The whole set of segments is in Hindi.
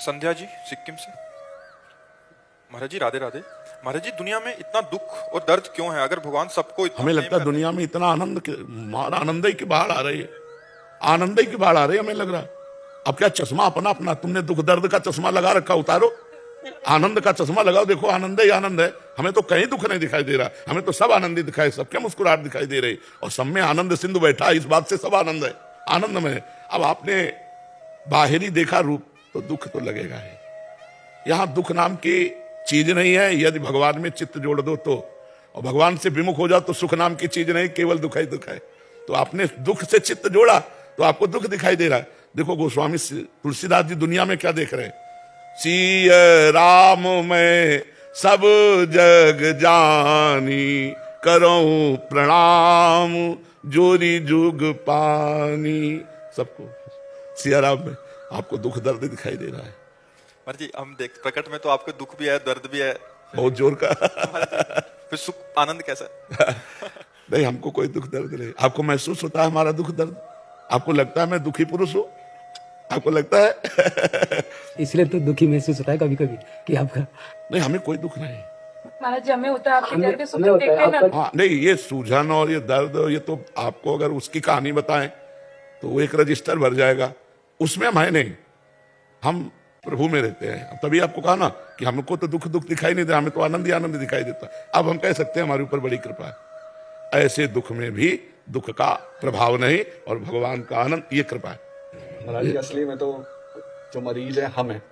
संध्या जी सिक्किम से। महाराज जी राधे राधे। महाराज जी दुनिया में इतना दुख और दर्द क्यों है? अगर भगवान सबको इतना हमें प्रेम लगता है करते दुनिया में इतना आनंद ही की बाढ़ आ रही है, आनंद ही की बाढ़ आ रही है हमें लग रहा है। अब क्या चश्मा अपना अपना तुमने दुख दर्द का चश्मा लगा रखा, उतारो आनंद का चश्मा लगाओ, देखो आनंद ही आनंद है। हमें तो कहीं दुख नहीं दिखाई दे रहा, हमें तो सब आनंदित दिखाई, सबके मुस्कुराहट दिखाई दे रही और सब में आनंद सिंधु बैठा, इस बात से सब आनंद है, आनंद में। अब आपने बाहरी देखा रूप तो दुख तो लगेगा ही। यहां दुख नाम की चीज नहीं है। यदि भगवान में चित्त जोड़ दो तो, और भगवान से विमुख हो जाओ तो सुख नाम की चीज नहीं, केवल दुख ही दुख है। तो आपने दुख से चित्त जोड़ा तो आपको दुख दिखाई दे रहा है। देखो गोस्वामी तुलसीदास जी दुनिया में क्या देख रहे हैं, सिय राम में सब जग जानी, करो प्रणाम जोरी जुग पानी। सबको सिया राम में आपको दुख दर्द दिखाई दे रहा है। महाराज जी हम देख प्रकट में तो आपको दुख भी है दर्द भी है, बहुत जोर का। फिर सुख आनंद कैसा? नहीं, हमको कोई दुख दर्द नहीं। आपको महसूस होता है हमारा दुख दर्द? आपको लगता है मैं दुखी पुरुष हूं? आपको लगता है? इसलिए तो दुखी महसूस होता है कभी कभी कि आपका। नहीं, हमें कोई दुख नहीं। महाराज जी हमें होता है, आपके चेहरे पे सुख देखते हैं ना। हाँ नहीं, ये सूझन और ये दर्द, ये तो आपको अगर उसकी कहानी बताएं तो वो एक रजिस्टर भर जाएगा, उसमें हम है नहीं, हम प्रभु में रहते हैं। तभी आपको कहा ना कि हमको तो दुख दुख दिखाई नहीं दे, हमें तो आनंद ही आनंद दिखाई देता। अब हम कह सकते हैं हमारे ऊपर बड़ी कृपा है। ऐसे दुख में भी दुख का प्रभाव नहीं और भगवान का आनंद, ये कृपा है। महाराज जी असली में तो जो मरीज है हम हैं।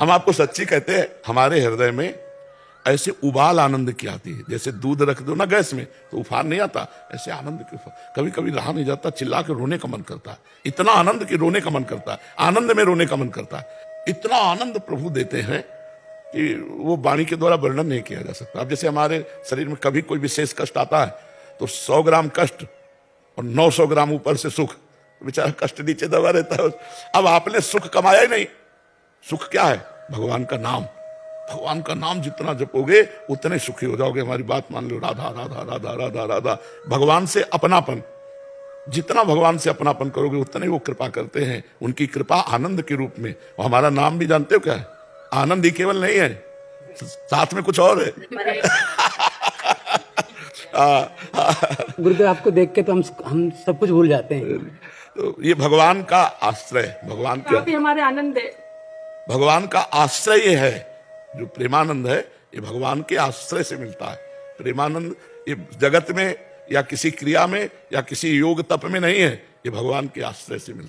हम आपको सच्ची कहते हैं, हमारे हृदय में ऐसे उबाल आनंद की आती है, जैसे दूध रख दो ना गैस में तो उफान नहीं आता, ऐसे आनंद की कभी कभी रहा नहीं जाता, चिल्ला के रोने का मन करता है। इतना आनंद की रोने का मन करता है, आनंद में रोने का मन करता है। इतना आनंद प्रभु देते हैं कि वो वाणी के द्वारा वर्णन नहीं किया जा सकता। अब जैसे हमारे शरीर में कभी कोई विशेष कष्ट आता है तो 100 ग्राम कष्ट और 900 ग्राम ऊपर से सुख, बेचारा कष्ट नीचे दबा रहता है। अब आपने सुख कमाया ही नहीं। सुख क्या है? भगवान का नाम। भगवान का नाम जितना जपोगे उतने सुखी हो जाओगे। हमारी बात मान लो, राधा राधा राधा राधा राधा। भगवान से अपनापन, जितना भगवान से अपनापन करोगे उतने वो कृपा करते हैं। उनकी कृपा आनंद के रूप में। और हमारा नाम भी जानते हो क्या है? आनंद ही केवल नहीं है, साथ में कुछ और है। गुरुदेव आपको देख के तो हम सब कुछ भूल जाते हैं। तो ये भगवान का आश्रय, भगवान आप ही हमारे आनंद है। भगवान का आश्रय ये है। जो प्रेमानंद है ये भगवान के आश्रय से मिलता है। प्रेमानंद ये जगत में या किसी क्रिया में या किसी योग तप में नहीं है, ये भगवान के आश्रय से मिलता है।